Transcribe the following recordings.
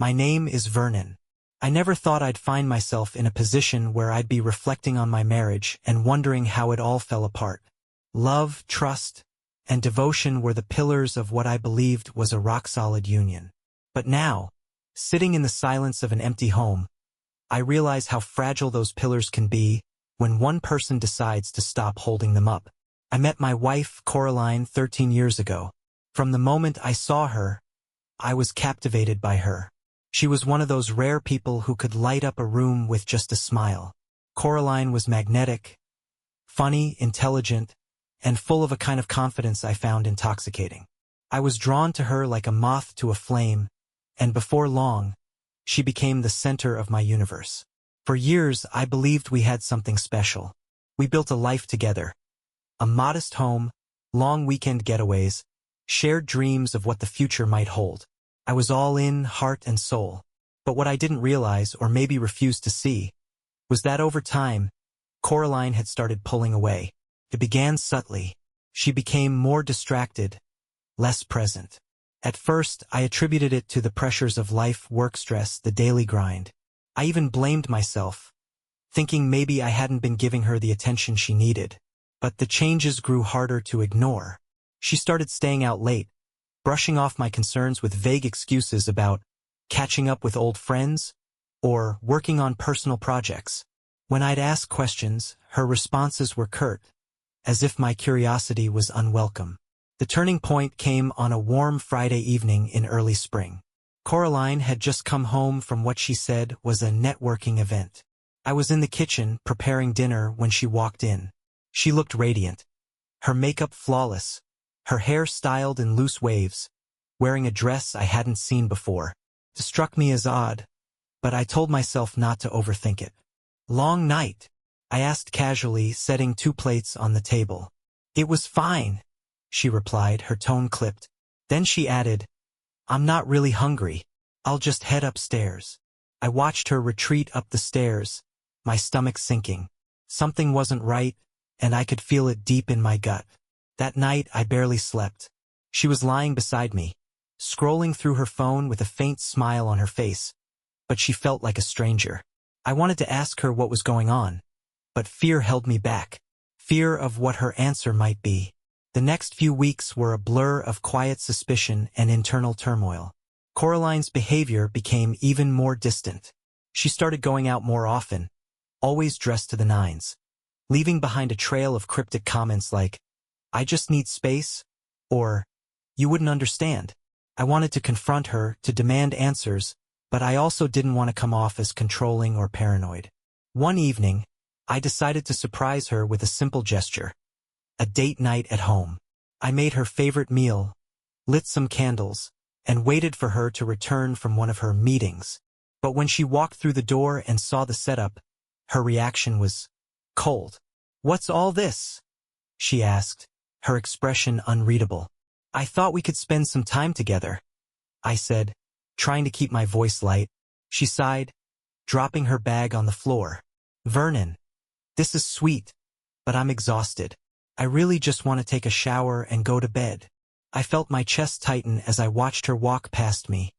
My name is Vernon. I never thought I'd find myself in a position where I'd be reflecting on my marriage and wondering how it all fell apart. Love, trust, and devotion were the pillars of what I believed was a rock-solid union. But now, sitting in the silence of an empty home, I realize how fragile those pillars can be when one person decides to stop holding them up. I met my wife, Coraline, 13 years ago. From the moment I saw her, I was captivated by her. She was one of those rare people who could light up a room with just a smile. Coraline was magnetic, funny, intelligent, and full of a kind of confidence I found intoxicating. I was drawn to her like a moth to a flame, and before long, she became the center of my universe. For years, I believed we had something special. We built a life together. A modest home, long weekend getaways, shared dreams of what the future might hold. I was all in, heart and soul. But what I didn't realize, or maybe refused to see, was that over time, Coraline had started pulling away. It began subtly. She became more distracted, less present. At first, I attributed it to the pressures of life, work stress, the daily grind. I even blamed myself, thinking maybe I hadn't been giving her the attention she needed. But the changes grew harder to ignore. She started staying out late, brushing off my concerns with vague excuses about catching up with old friends or working on personal projects. When I'd ask questions, her responses were curt, as if my curiosity was unwelcome. The turning point came on a warm Friday evening in early spring. Coraline had just come home from what she said was a networking event. I was in the kitchen preparing dinner when she walked in. She looked radiant, her makeup flawless, her hair styled in loose waves, wearing a dress I hadn't seen before. It struck me as odd, but I told myself not to overthink it. "Long night?" I asked casually, setting 2 plates on the table. "It was fine," she replied, her tone clipped. Then she added, "I'm not really hungry. I'll just head upstairs." I watched her retreat up the stairs, my stomach sinking. Something wasn't right, and I could feel it deep in my gut. That night, I barely slept. She was lying beside me, scrolling through her phone with a faint smile on her face, but she felt like a stranger. I wanted to ask her what was going on, but fear held me back. Fear of what her answer might be. The next few weeks were a blur of quiet suspicion and internal turmoil. Coraline's behavior became even more distant. She started going out more often, always dressed to the nines, leaving behind a trail of cryptic comments like, "I just need space," or, "You wouldn't understand." I wanted to confront her, to demand answers, but I also didn't want to come off as controlling or paranoid. One evening, I decided to surprise her with a simple gesture. A date night at home. I made her favorite meal, lit some candles, and waited for her to return from one of her meetings. But when she walked through the door and saw the setup, her reaction was cold. "What's all this?" she asked, her expression unreadable. "I thought we could spend some time together," I said, trying to keep my voice light. She sighed, dropping her bag on the floor. "Vernon, this is sweet, but I'm exhausted. I really just want to take a shower and go to bed." I felt my chest tighten as I watched her walk past me,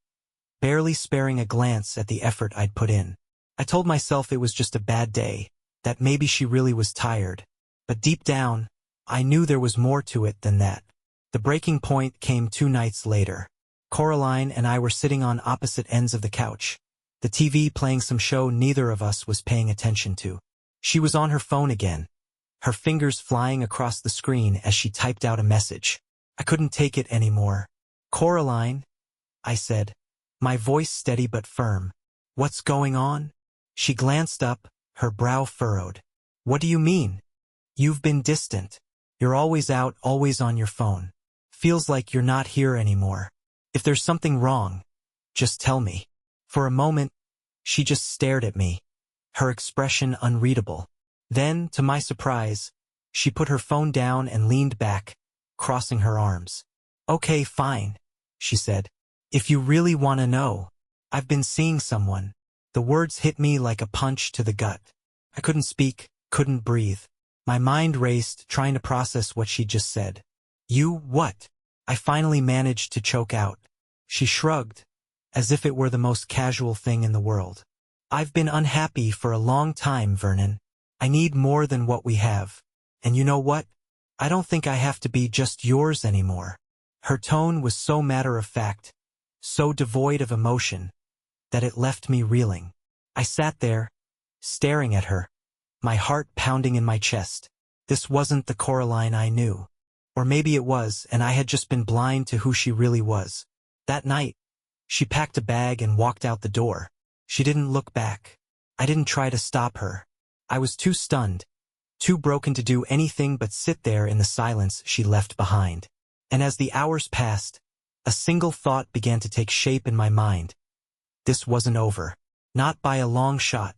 barely sparing a glance at the effort I'd put in. I told myself it was just a bad day, that maybe she really was tired. But deep down, I knew there was more to it than that. The breaking point came 2 nights later. Coraline and I were sitting on opposite ends of the couch, the TV playing some show neither of us was paying attention to. She was on her phone again, her fingers flying across the screen as she typed out a message. I couldn't take it anymore. "Coraline," I said, my voice steady but firm. "What's going on?" She glanced up, her brow furrowed. "What do you mean? You've been distant. You're always out, always on your phone. Feels like you're not here anymore. If there's something wrong, just tell me." For a moment, she just stared at me, her expression unreadable. Then, to my surprise, she put her phone down and leaned back, crossing her arms. "Okay, fine," she said. "If you really want to know, I've been seeing someone." The words hit me like a punch to the gut. I couldn't speak, couldn't breathe. My mind raced, trying to process what she'd just said. "You, what?" I finally managed to choke out. She shrugged, as if it were the most casual thing in the world. "I've been unhappy for a long time, Vernon. I need more than what we have. And you know what? I don't think I have to be just yours anymore." Her tone was so matter-of-fact, so devoid of emotion, that it left me reeling. I sat there, staring at her, my heart pounding in my chest. This wasn't the Coraline I knew. Or maybe it was, and I had just been blind to who she really was. That night, she packed a bag and walked out the door. She didn't look back. I didn't try to stop her. I was too stunned, too broken to do anything but sit there in the silence she left behind. And as the hours passed, a single thought began to take shape in my mind. This wasn't over. Not by a long shot.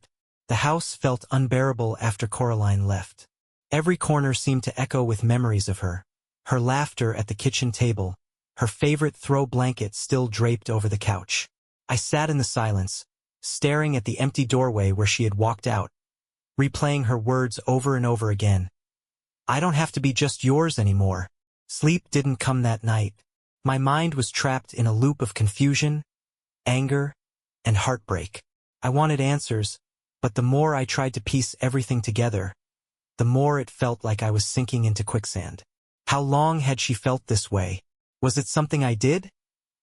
The house felt unbearable after Coraline left. Every corner seemed to echo with memories of her. Her laughter at the kitchen table, her favorite throw blanket still draped over the couch. I sat in the silence, staring at the empty doorway where she had walked out, replaying her words over and over again. "I don't have to be just yours anymore." Sleep didn't come that night. My mind was trapped in a loop of confusion, anger, and heartbreak. I wanted answers, but the more I tried to piece everything together, the more it felt like I was sinking into quicksand. How long had she felt this way? Was it something I did,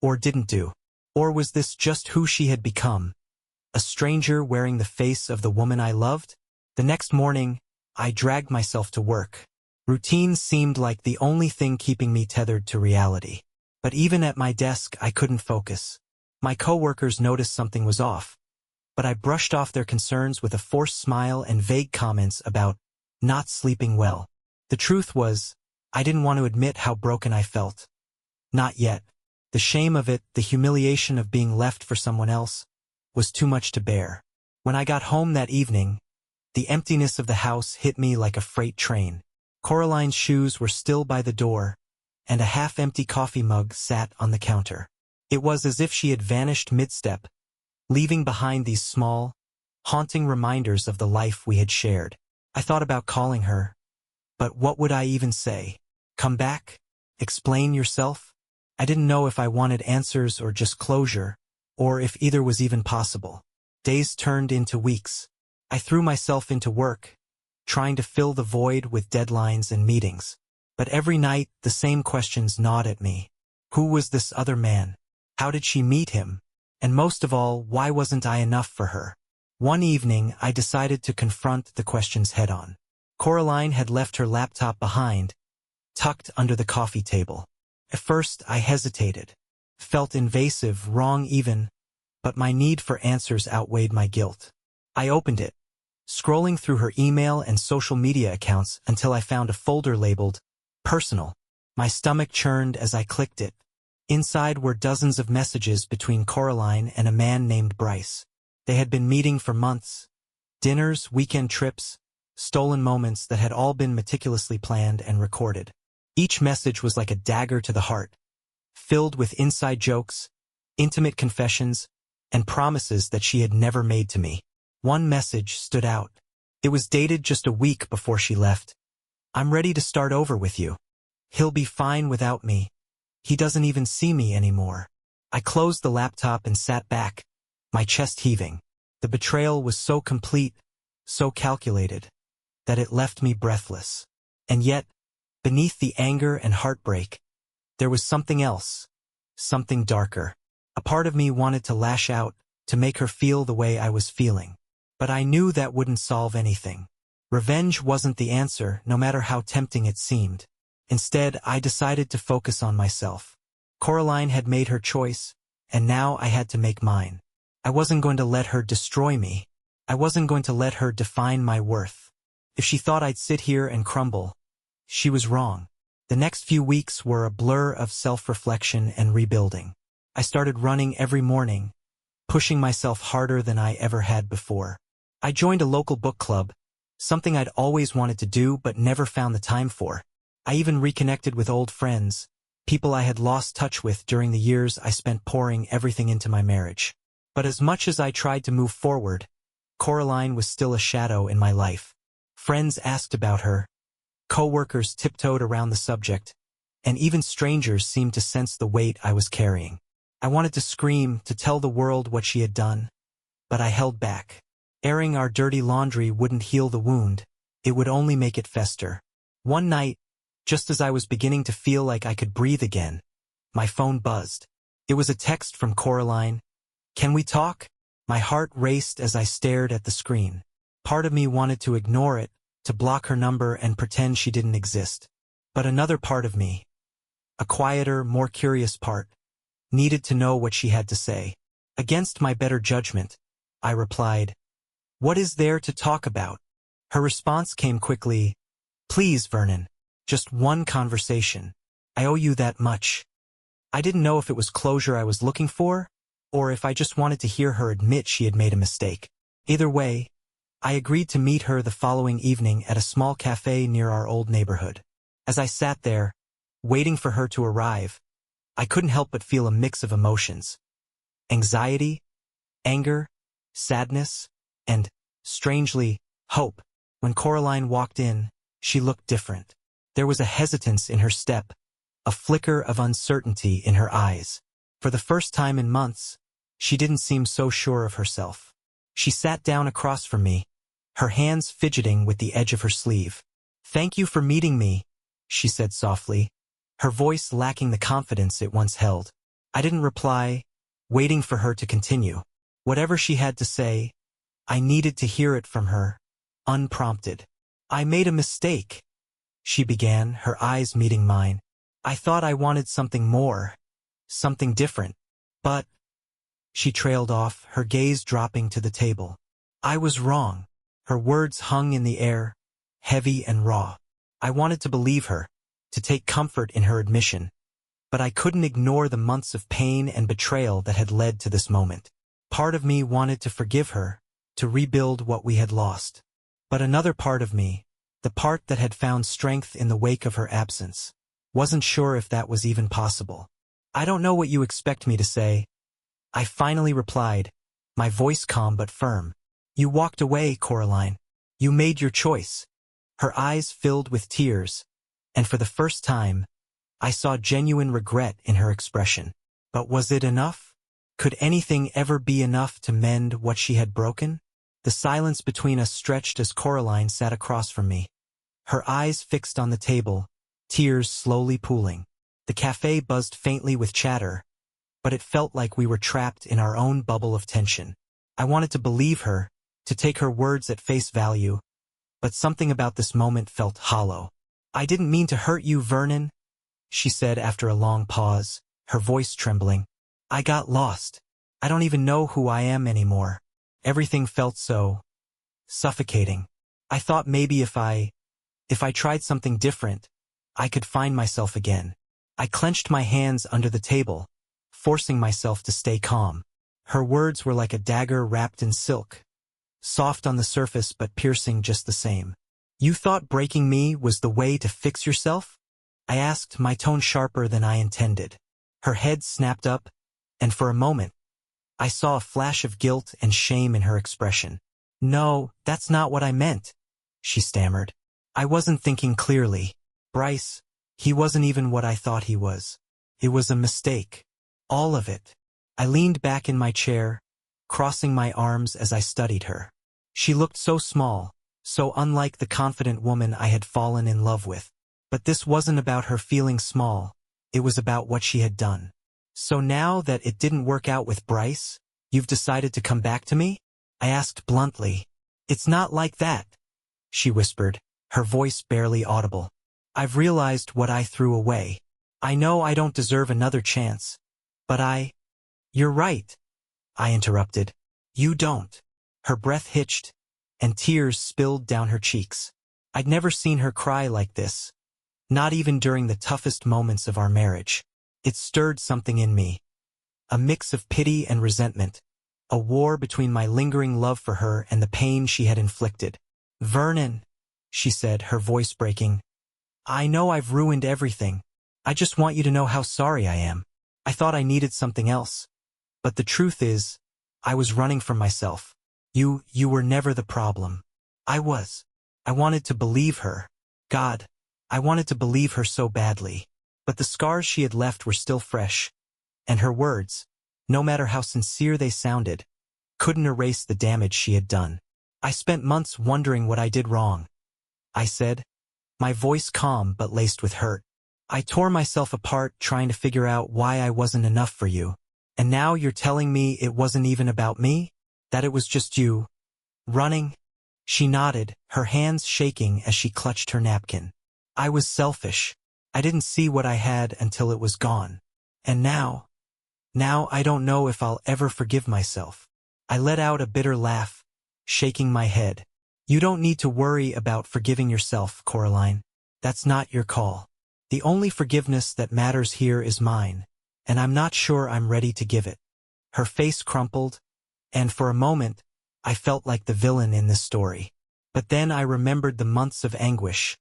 or didn't do? Or was this just who she had become? A stranger wearing the face of the woman I loved? The next morning, I dragged myself to work. Routine seemed like the only thing keeping me tethered to reality. But even at my desk, I couldn't focus. My coworkers noticed something was off, but I brushed off their concerns with a forced smile and vague comments about not sleeping well. The truth was, I didn't want to admit how broken I felt. Not yet. The shame of it, the humiliation of being left for someone else, was too much to bear. When I got home that evening, the emptiness of the house hit me like a freight train. Coraline's shoes were still by the door, and a half-empty coffee mug sat on the counter. It was as if she had vanished mid-step, leaving behind these small, haunting reminders of the life we had shared. I thought about calling her, but what would I even say? Come back? Explain yourself? I didn't know if I wanted answers or just closure, or if either was even possible. Days turned into weeks. I threw myself into work, trying to fill the void with deadlines and meetings. But every night, the same questions gnawed at me. Who was this other man? How did she meet him? And most of all, why wasn't I enough for her? One evening, I decided to confront the questions head-on. Coraline had left her laptop behind, tucked under the coffee table. At first, I hesitated, felt invasive, wrong even, but my need for answers outweighed my guilt. I opened it, scrolling through her email and social media accounts until I found a folder labeled Personal. My stomach churned as I clicked it. Inside were dozens of messages between Coraline and a man named Bryce. They had been meeting for months. Dinners, weekend trips, stolen moments that had all been meticulously planned and recorded. Each message was like a dagger to the heart, filled with inside jokes, intimate confessions, and promises that she had never made to me. One message stood out. It was dated just a week before she left. "I'm ready to start over with you. He'll be fine without me. He doesn't even see me anymore." I closed the laptop and sat back, my chest heaving. The betrayal was so complete, so calculated, that it left me breathless. And yet, beneath the anger and heartbreak, there was something else, something darker. A part of me wanted to lash out, to make her feel the way I was feeling. But I knew that wouldn't solve anything. Revenge wasn't the answer, no matter how tempting it seemed. Instead, I decided to focus on myself. Coraline had made her choice, and now I had to make mine. I wasn't going to let her destroy me. I wasn't going to let her define my worth. If she thought I'd sit here and crumble, she was wrong. The next few weeks were a blur of self-reflection and rebuilding. I started running every morning, pushing myself harder than I ever had before. I joined a local book club, something I'd always wanted to do but never found the time for. I even reconnected with old friends, people I had lost touch with during the years I spent pouring everything into my marriage. But as much as I tried to move forward, Coraline was still a shadow in my life. Friends asked about her, coworkers tiptoed around the subject, and even strangers seemed to sense the weight I was carrying. I wanted to scream, to tell the world what she had done, but I held back. Airing our dirty laundry wouldn't heal the wound, it would only make it fester. One night, just as I was beginning to feel like I could breathe again, my phone buzzed. It was a text from Coraline. "Can we talk?" My heart raced as I stared at the screen. Part of me wanted to ignore it, to block her number and pretend she didn't exist. But another part of me, a quieter, more curious part, needed to know what she had to say. Against my better judgment, I replied, "What is there to talk about?" Her response came quickly, "Please, Vernon, just one conversation. I owe you that much." I didn't know if it was closure I was looking for, or if I just wanted to hear her admit she had made a mistake. Either way, I agreed to meet her the following evening at a small cafe near our old neighborhood. As I sat there, waiting for her to arrive, I couldn't help but feel a mix of emotions. Anxiety, anger, sadness, and, strangely, hope. When Coraline walked in, she looked different. There was a hesitance in her step, a flicker of uncertainty in her eyes. For the first time in months, she didn't seem so sure of herself. She sat down across from me, her hands fidgeting with the edge of her sleeve. "Thank you for meeting me," she said softly, her voice lacking the confidence it once held. I didn't reply, waiting for her to continue. Whatever she had to say, I needed to hear it from her, unprompted. "I made a mistake," she began, her eyes meeting mine. "I thought I wanted something more, something different. But," she trailed off, her gaze dropping to the table. "I was wrong." Her words hung in the air, heavy and raw. I wanted to believe her, to take comfort in her admission, but I couldn't ignore the months of pain and betrayal that had led to this moment. Part of me wanted to forgive her, to rebuild what we had lost. But another part of me, the part that had found strength in the wake of her absence, wasn't sure if that was even possible. "I don't know what you expect me to say," I finally replied, my voice calm but firm. "You walked away, Coraline. You made your choice." Her eyes filled with tears, and for the first time, I saw genuine regret in her expression. But was it enough? Could anything ever be enough to mend what she had broken? The silence between us stretched as Coraline sat across from me, her eyes fixed on the table, tears slowly pooling. The cafe buzzed faintly with chatter, but it felt like we were trapped in our own bubble of tension. I wanted to believe her, to take her words at face value, but something about this moment felt hollow. "I didn't mean to hurt you, Vernon," she said after a long pause, her voice trembling. "I got lost. I don't even know who I am anymore." Everything felt so suffocating. I thought maybe if I tried something different, I could find myself again. I clenched my hands under the table, forcing myself to stay calm. Her words were like a dagger wrapped in silk, soft on the surface but piercing just the same. "You thought breaking me was the way to fix yourself?" I asked, my tone sharper than I intended. Her head snapped up, and for a moment, I saw a flash of guilt and shame in her expression. "No, that's not what I meant," she stammered. "I wasn't thinking clearly. Bryce, he wasn't even what I thought he was. It was a mistake. All of it." I leaned back in my chair, crossing my arms as I studied her. She looked so small, so unlike the confident woman I had fallen in love with. But this wasn't about her feeling small, it was about what she had done. "So now that it didn't work out with Bryce, you've decided to come back to me?" I asked bluntly. "It's not like that," she whispered, her voice barely audible. "I've realized what I threw away. I know I don't deserve another chance, but You're right," I interrupted. "You don't." Her breath hitched, and tears spilled down her cheeks. I'd never seen her cry like this, not even during the toughest moments of our marriage. It stirred something in me, a mix of pity and resentment, a war between my lingering love for her and the pain she had inflicted. "Vernon," she said, her voice breaking, "I know I've ruined everything. I just want you to know how sorry I am. I thought I needed something else. But the truth is, I was running from myself. You were never the problem. I was. I wanted to believe her. God, I wanted to believe her so badly. But the scars she had left were still fresh, and her words, no matter how sincere they sounded, couldn't erase the damage she had done. I spent months wondering what I did wrong, I said, my voice calm but laced with hurt. I tore myself apart trying to figure out why I wasn't enough for you. And now you're telling me it wasn't even about me? That it was just you running? She nodded, her hands shaking as she clutched her napkin. I was selfish. I didn't see what I had until it was gone. And now I don't know if I'll ever forgive myself. I let out a bitter laugh, shaking my head. You don't need to worry about forgiving yourself, Coraline. That's not your call. The only forgiveness that matters here is mine, and I'm not sure I'm ready to give it. Her face crumpled, and for a moment, I felt like the villain in this story. But then I remembered the months of anguish,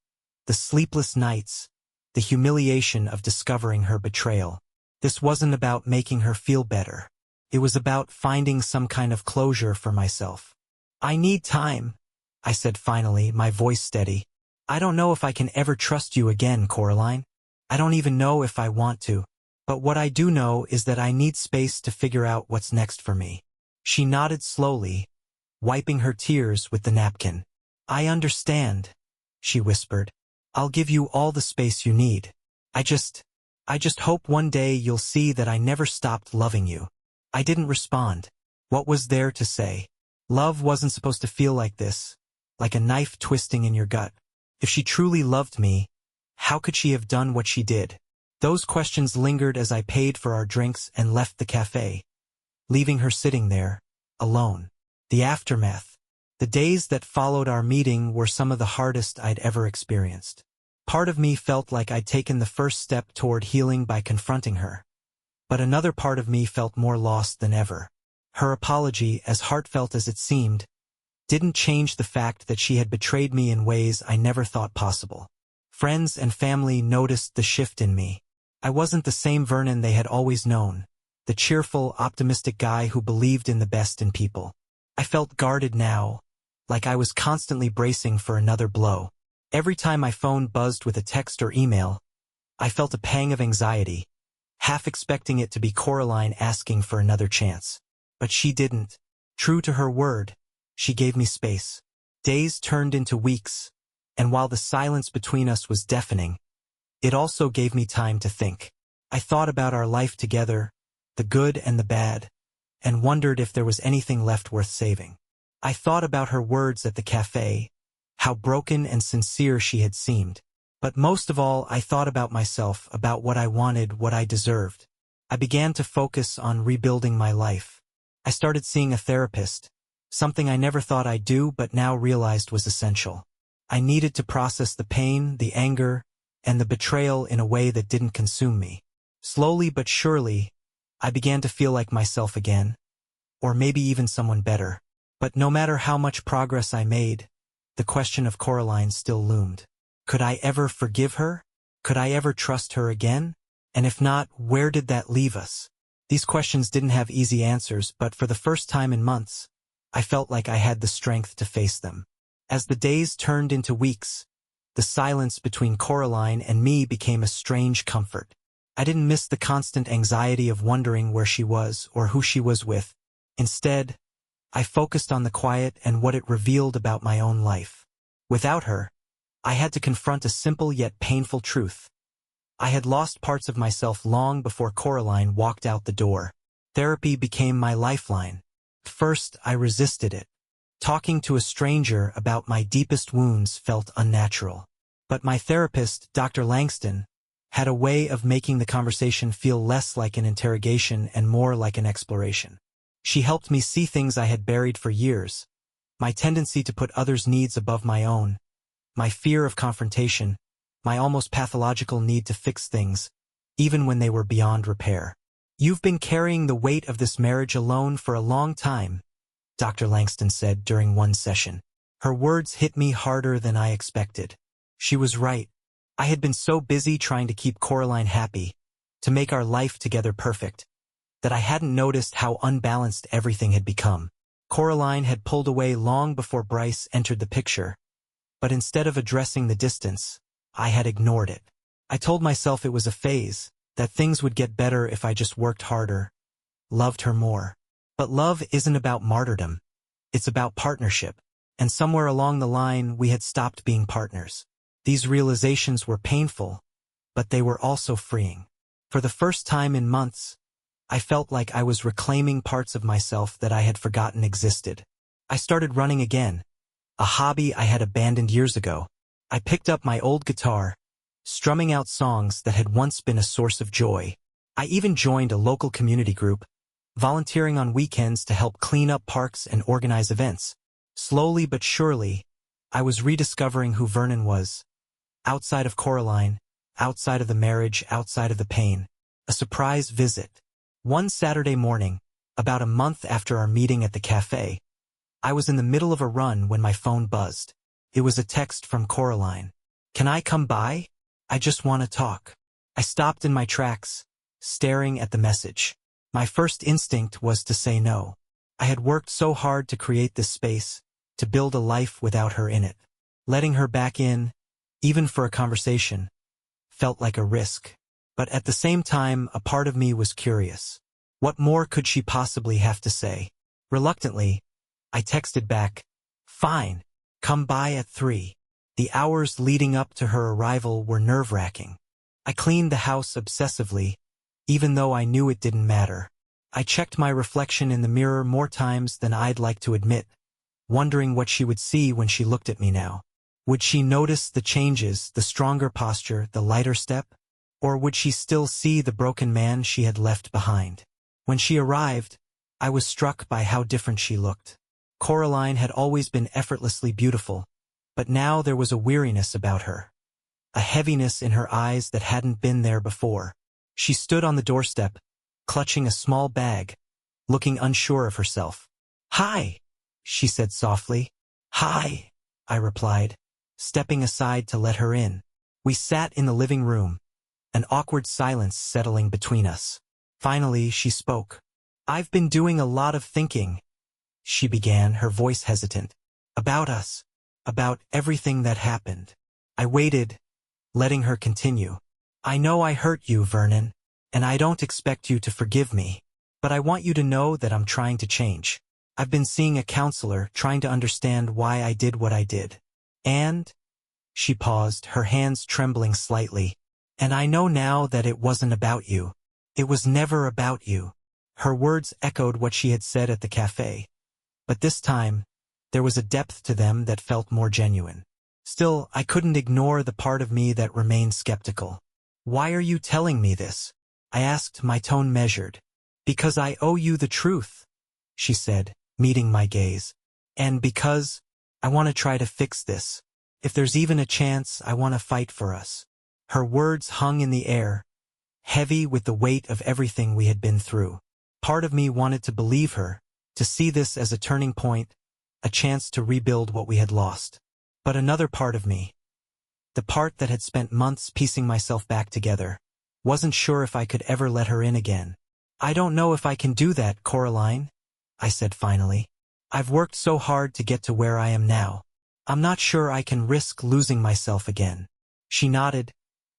the sleepless nights, the humiliation of discovering her betrayal. This wasn't about making her feel better. It was about finding some kind of closure for myself. I need time, I said finally, my voice steady. I don't know if I can ever trust you again, Coraline. I don't even know if I want to. But what I do know is that I need space to figure out what's next for me. She nodded slowly, wiping her tears with the napkin. I understand, she whispered. I'll give you all the space you need. I just hope one day you'll see that I never stopped loving you. I didn't respond. What was there to say? Love wasn't supposed to feel like this, like a knife twisting in your gut. If she truly loved me, how could she have done what she did? Those questions lingered as I paid for our drinks and left the cafe, leaving her sitting there, alone. The aftermath. The days that followed our meeting were some of the hardest I'd ever experienced. Part of me felt like I'd taken the first step toward healing by confronting her. But another part of me felt more lost than ever. Her apology, as heartfelt as it seemed, didn't change the fact that she had betrayed me in ways I never thought possible. Friends and family noticed the shift in me. I wasn't the same Vernon they had always known, the cheerful, optimistic guy who believed in the best in people. I felt guarded now, like I was constantly bracing for another blow. Every time my phone buzzed with a text or email, I felt a pang of anxiety, half expecting it to be Coraline asking for another chance. But she didn't. True to her word, she gave me space. Days turned into weeks, and while the silence between us was deafening, it also gave me time to think. I thought about our life together, the good and the bad, and wondered if there was anything left worth saving. I thought about her words at the cafe, how broken and sincere she had seemed. But most of all, I thought about myself, about what I wanted, what I deserved. I began to focus on rebuilding my life. I started seeing a therapist, something I never thought I'd do but now realized was essential. I needed to process the pain, the anger, and the betrayal in a way that didn't consume me. Slowly but surely, I began to feel like myself again, or maybe even someone better. But no matter how much progress I made, the question of Coraline still loomed. Could I ever forgive her? Could I ever trust her again? And if not, where did that leave us? These questions didn't have easy answers, but for the first time in months, I felt like I had the strength to face them. As the days turned into weeks, the silence between Coraline and me became a strange comfort. I didn't miss the constant anxiety of wondering where she was or who she was with. Instead, I focused on the quiet and what it revealed about my own life. Without her, I had to confront a simple yet painful truth. I had lost parts of myself long before Coraline walked out the door. Therapy became my lifeline. First, I resisted it. Talking to a stranger about my deepest wounds felt unnatural. But my therapist, Dr. Langston, had a way of making the conversation feel less like an interrogation and more like an exploration. She helped me see things I had buried for years, my tendency to put others' needs above my own, my fear of confrontation, my almost pathological need to fix things, even when they were beyond repair. You've been carrying the weight of this marriage alone for a long time, Dr. Langston said during one session. Her words hit me harder than I expected. She was right. I had been so busy trying to keep Coraline happy, to make our life together perfect, that I hadn't noticed how unbalanced everything had become. Coraline had pulled away long before Bryce entered the picture, but instead of addressing the distance, I had ignored it. I told myself it was a phase, that things would get better if I just worked harder, loved her more. But love isn't about martyrdom. It's about partnership. And somewhere along the line, we had stopped being partners. These realizations were painful, but they were also freeing. For the first time in months, I felt like I was reclaiming parts of myself that I had forgotten existed. I started running again, a hobby I had abandoned years ago. I picked up my old guitar, strumming out songs that had once been a source of joy. I even joined a local community group, volunteering on weekends to help clean up parks and organize events. Slowly but surely, I was rediscovering who Vernon was. Outside of Coraline, outside of the marriage, outside of the pain. A surprise visit. One Saturday morning, about a month after our meeting at the cafe, I was in the middle of a run when my phone buzzed. It was a text from Coraline. "Can I come by? I just want to talk." I stopped in my tracks, staring at the message. My first instinct was to say no. I had worked so hard to create this space, to build a life without her in it. Letting her back in, even for a conversation, felt like a risk. But at the same time, a part of me was curious. What more could she possibly have to say? Reluctantly, I texted back, "Fine, come by at 3. The hours leading up to her arrival were nerve-wracking. I cleaned the house obsessively, even though I knew it didn't matter. I checked my reflection in the mirror more times than I'd like to admit, wondering what she would see when she looked at me now. Would she notice the changes, the stronger posture, the lighter step? Or would she still see the broken man she had left behind? When she arrived, I was struck by how different she looked. Coraline had always been effortlessly beautiful, but now there was a weariness about her. A heaviness in her eyes that hadn't been there before. She stood on the doorstep, clutching a small bag, looking unsure of herself. "Hi," she said softly. "Hi," I replied, stepping aside to let her in. We sat in the living room, an awkward silence settling between us. Finally, she spoke. "I've been doing a lot of thinking," she began, her voice hesitant. "About us. About everything that happened." I waited, letting her continue. "I know I hurt you, Vernon, and I don't expect you to forgive me. But I want you to know that I'm trying to change. I've been seeing a counselor, trying to understand why I did what I did. And," she paused, her hands trembling slightly, "and I know now that it wasn't about you. It was never about you." Her words echoed what she had said at the cafe. But this time, there was a depth to them that felt more genuine. Still, I couldn't ignore the part of me that remained skeptical. "Why are you telling me this?" I asked, my tone measured. "Because I owe you the truth," she said, meeting my gaze. "And because I want to try to fix this. If there's even a chance, I want to fight for us." Her words hung in the air, heavy with the weight of everything we had been through. Part of me wanted to believe her, to see this as a turning point, a chance to rebuild what we had lost. But another part of me, the part that had spent months piecing myself back together, wasn't sure if I could ever let her in again. "I don't know if I can do that, Coraline," I said finally. "I've worked so hard to get to where I am now. I'm not sure I can risk losing myself again." She nodded,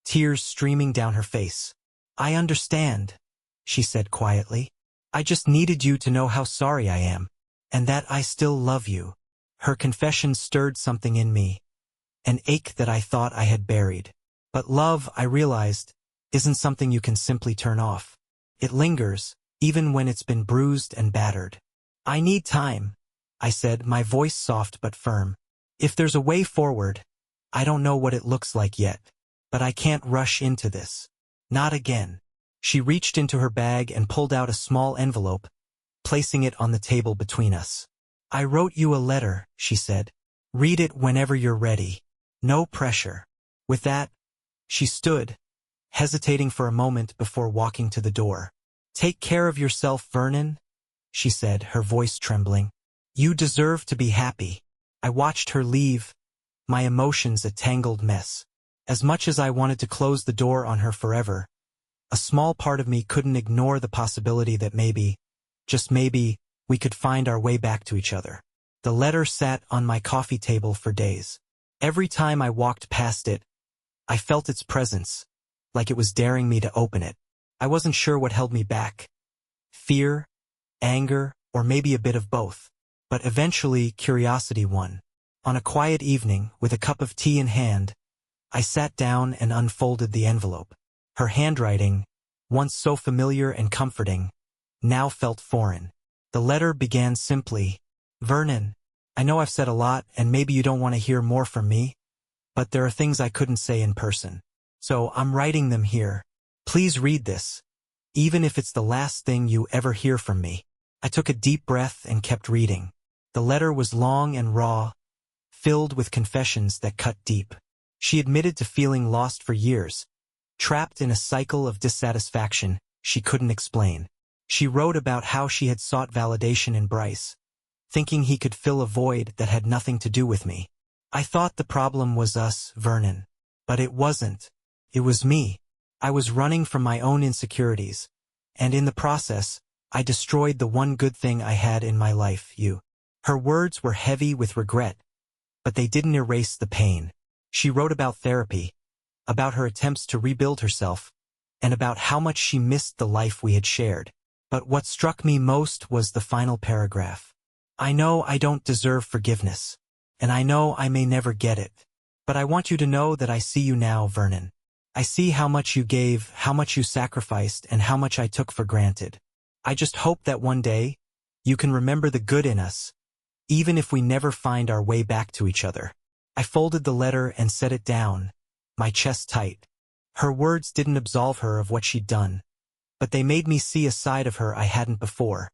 tears streaming down her face. "I understand," she said quietly. "I just needed you to know how sorry I am, and that I still love you." Her confession stirred something in me, an ache that I thought I had buried. But love, I realized, isn't something you can simply turn off. It lingers, even when it's been bruised and battered. "I need time," I said, my voice soft but firm. "If there's a way forward, I don't know what it looks like yet, but I can't rush into this. Not again." She reached into her bag and pulled out a small envelope, placing it on the table between us. "I wrote you a letter," she said. "Read it whenever you're ready. No pressure." With that, she stood, hesitating for a moment before walking to the door. "Take care of yourself, Vernon," she said, her voice trembling. "You deserve to be happy." I watched her leave, my emotions a tangled mess. As much as I wanted to close the door on her forever, a small part of me couldn't ignore the possibility that maybe, just maybe, we could find our way back to each other. The letter sat on my coffee table for days. Every time I walked past it, I felt its presence, like it was daring me to open it. I wasn't sure what held me back. Fear, anger, or maybe a bit of both. But eventually curiosity won. On a quiet evening, with a cup of tea in hand, I sat down and unfolded the envelope. Her handwriting, once so familiar and comforting, now felt foreign. The letter began simply, "Vernon, I know I've said a lot and maybe you don't want to hear more from me, but there are things I couldn't say in person. So I'm writing them here. Please read this, even if it's the last thing you ever hear from me." I took a deep breath and kept reading. The letter was long and raw, filled with confessions that cut deep. She admitted to feeling lost for years, trapped in a cycle of dissatisfaction she couldn't explain. She wrote about how she had sought validation in Bryce, thinking he could fill a void that had nothing to do with me. I thought the problem was us, Vernon. But it wasn't. It was me. I was running from my own insecurities, and in the process, I destroyed the one good thing I had in my life, you. Her words were heavy with regret, but they didn't erase the pain. She wrote about therapy, about her attempts to rebuild herself, and about how much she missed the life we had shared. But what struck me most was the final paragraph. "I know I don't deserve forgiveness, and I know I may never get it. But I want you to know that I see you now, Vernon. I see how much you gave, how much you sacrificed, and how much I took for granted. I just hope that one day, you can remember the good in us, even if we never find our way back to each other." I folded the letter and set it down, my chest tight. Her words didn't absolve her of what she'd done, but they made me see a side of her I hadn't before.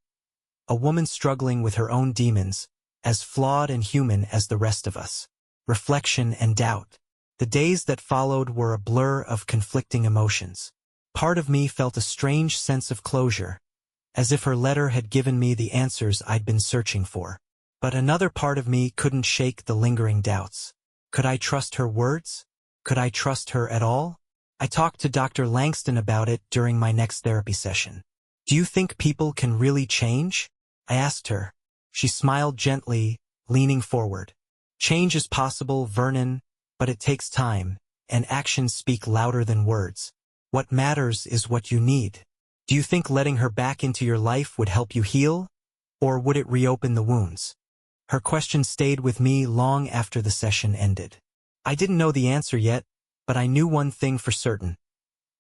A woman struggling with her own demons, as flawed and human as the rest of us. Reflection and doubt. The days that followed were a blur of conflicting emotions. Part of me felt a strange sense of closure, as if her letter had given me the answers I'd been searching for. But another part of me couldn't shake the lingering doubts. Could I trust her words? Could I trust her at all? I talked to Dr. Langston about it during my next therapy session. "Do you think people can really change?" I asked her. She smiled gently, leaning forward. "Change is possible, Vernon, but it takes time, and actions speak louder than words. What matters is what you need. Do you think letting her back into your life would help you heal? Or would it reopen the wounds?" Her question stayed with me long after the session ended. I didn't know the answer yet, but I knew one thing for certain.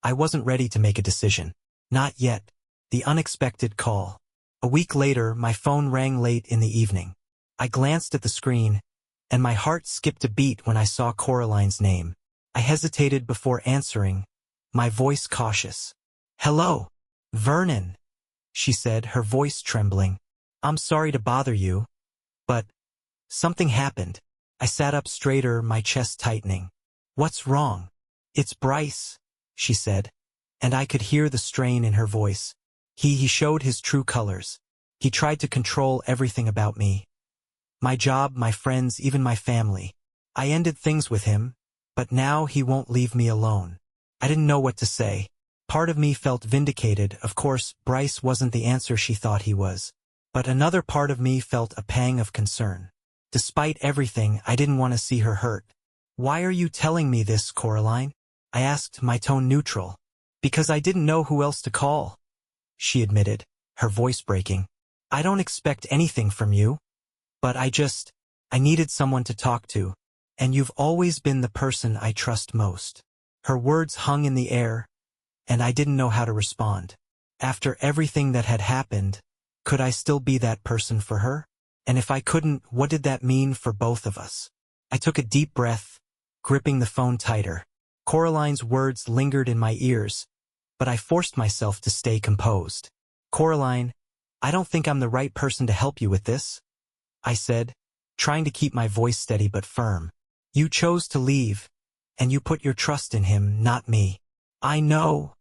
I wasn't ready to make a decision. Not yet. The unexpected call. A week later, my phone rang late in the evening. I glanced at the screen, and my heart skipped a beat when I saw Coraline's name. I hesitated before answering, my voice cautious. "Hello, Vernon," she said, her voice trembling. "I'm sorry to bother you, but something happened." I sat up straighter, my chest tightening. "What's wrong?" "It's Bryce," she said, and I could hear the strain in her voice. He showed his true colors. He tried to control everything about me. My job, my friends, even my family. I ended things with him, but now he won't leave me alone. I didn't know what to say. Part of me felt vindicated. Of course, Bryce wasn't the answer she thought he was. But another part of me felt a pang of concern. Despite everything, I didn't want to see her hurt. "Why are you telling me this, Coraline?" I asked, my tone neutral. "Because I didn't know who else to call," she admitted, her voice breaking. "I don't expect anything from you, but I needed someone to talk to, and you've always been the person I trust most." Her words hung in the air, and I didn't know how to respond. After everything that had happened, could I still be that person for her? And if I couldn't, what did that mean for both of us? I took a deep breath, gripping the phone tighter. Coraline's words lingered in my ears, but I forced myself to stay composed. "Coraline, I don't think I'm the right person to help you with this," I said, trying to keep my voice steady but firm. "You chose to leave, and you put your trust in him, not me." "I know,"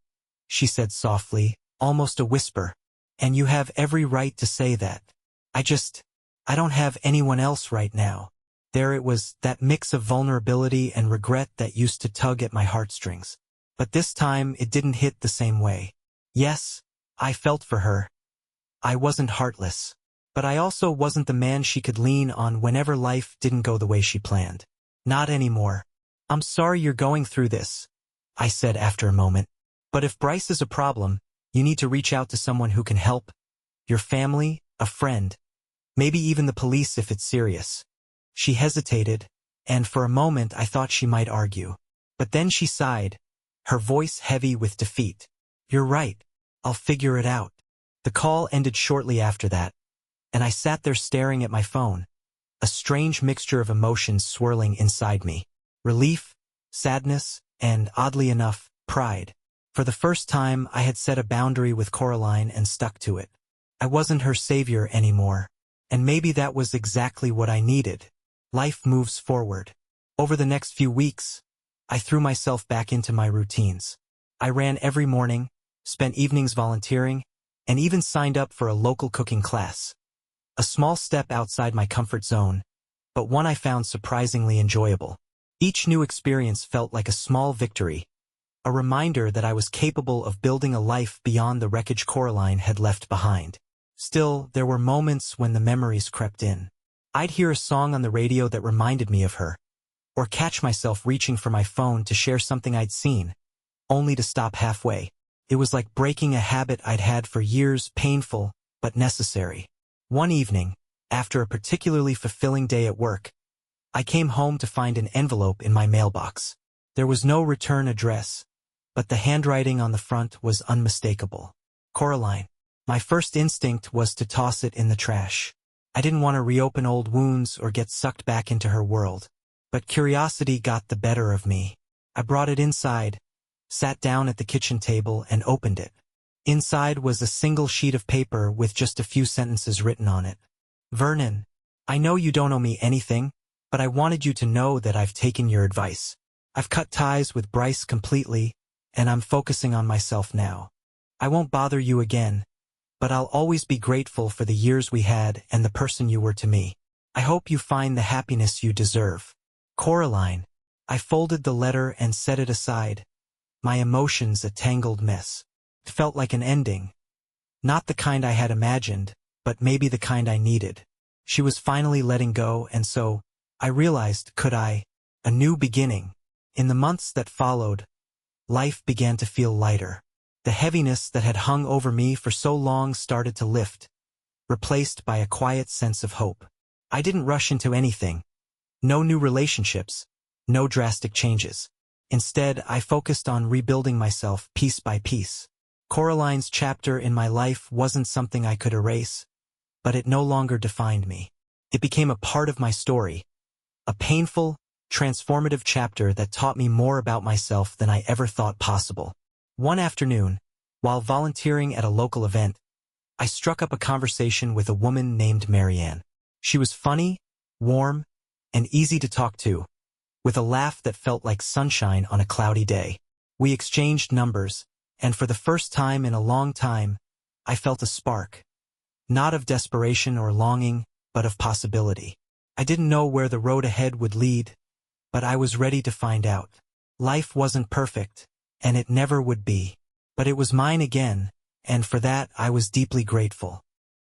she said softly, almost a whisper, "and you have every right to say that. I don't have anyone else right now." There it was, that mix of vulnerability and regret that used to tug at my heartstrings. But this time it didn't hit the same way. Yes, I felt for her. I wasn't heartless. But I also wasn't the man she could lean on whenever life didn't go the way she planned. Not anymore. "I'm sorry you're going through this," I said after a moment. "But if Bryce is a problem, You need to reach out to someone who can help. Your family, a friend, maybe even the police if it's serious. She hesitated, and for a moment I thought she might argue. But then she sighed, her voice heavy with defeat. You're right. I'll figure it out. The call ended shortly after that, and I sat there staring at my phone, a strange mixture of emotions swirling inside me. Relief, sadness, and, oddly enough, pride. For the first time, I had set a boundary with Coraline and stuck to it. I wasn't her savior anymore, and maybe that was exactly what I needed. Life moves forward. Over the next few weeks, I threw myself back into my routines. I ran every morning, spent evenings volunteering, and even signed up for a local cooking class. A small step outside my comfort zone, but one I found surprisingly enjoyable. Each new experience felt like a small victory, a reminder that I was capable of building a life beyond the wreckage Coraline had left behind. Still, there were moments when the memories crept in. I'd hear a song on the radio that reminded me of her, or catch myself reaching for my phone to share something I'd seen, only to stop halfway. It was like breaking a habit I'd had for years, painful, but necessary. One evening, after a particularly fulfilling day at work, I came home to find an envelope in my mailbox. There was no return address, but the handwriting on the front was unmistakable. Coraline. My first instinct was to toss it in the trash. I didn't want to reopen old wounds or get sucked back into her world. But curiosity got the better of me. I brought it inside, sat down at the kitchen table, and opened it. Inside was a single sheet of paper with just a few sentences written on it. Vernon, I know you don't owe me anything, but I wanted you to know that I've taken your advice. I've cut ties with Bryce completely, and I'm focusing on myself now. I won't bother you again, but I'll always be grateful for the years we had and the person you were to me. I hope you find the happiness you deserve. Coraline. I folded the letter and set it aside, my emotions a tangled mess. It felt like an ending. Not the kind I had imagined, but maybe the kind I needed. She was finally letting go, and so, I realized, a new beginning. In the months that followed, life began to feel lighter. The heaviness that had hung over me for so long started to lift, replaced by a quiet sense of hope. I didn't rush into anything. No new relationships, no drastic changes. Instead, I focused on rebuilding myself piece by piece. Coraline's chapter in my life wasn't something I could erase, but it no longer defined me. It became a part of my story, a painful, transformative chapter that taught me more about myself than I ever thought possible. One afternoon, while volunteering at a local event, I struck up a conversation with a woman named Marianne. She was funny, warm, and easy to talk to, with a laugh that felt like sunshine on a cloudy day. We exchanged numbers, and for the first time in a long time, I felt a spark. Not of desperation or longing, but of possibility. I didn't know where the road ahead would lead, but I was ready to find out. Life wasn't perfect, and it never would be. But it was mine again, and for that I was deeply grateful.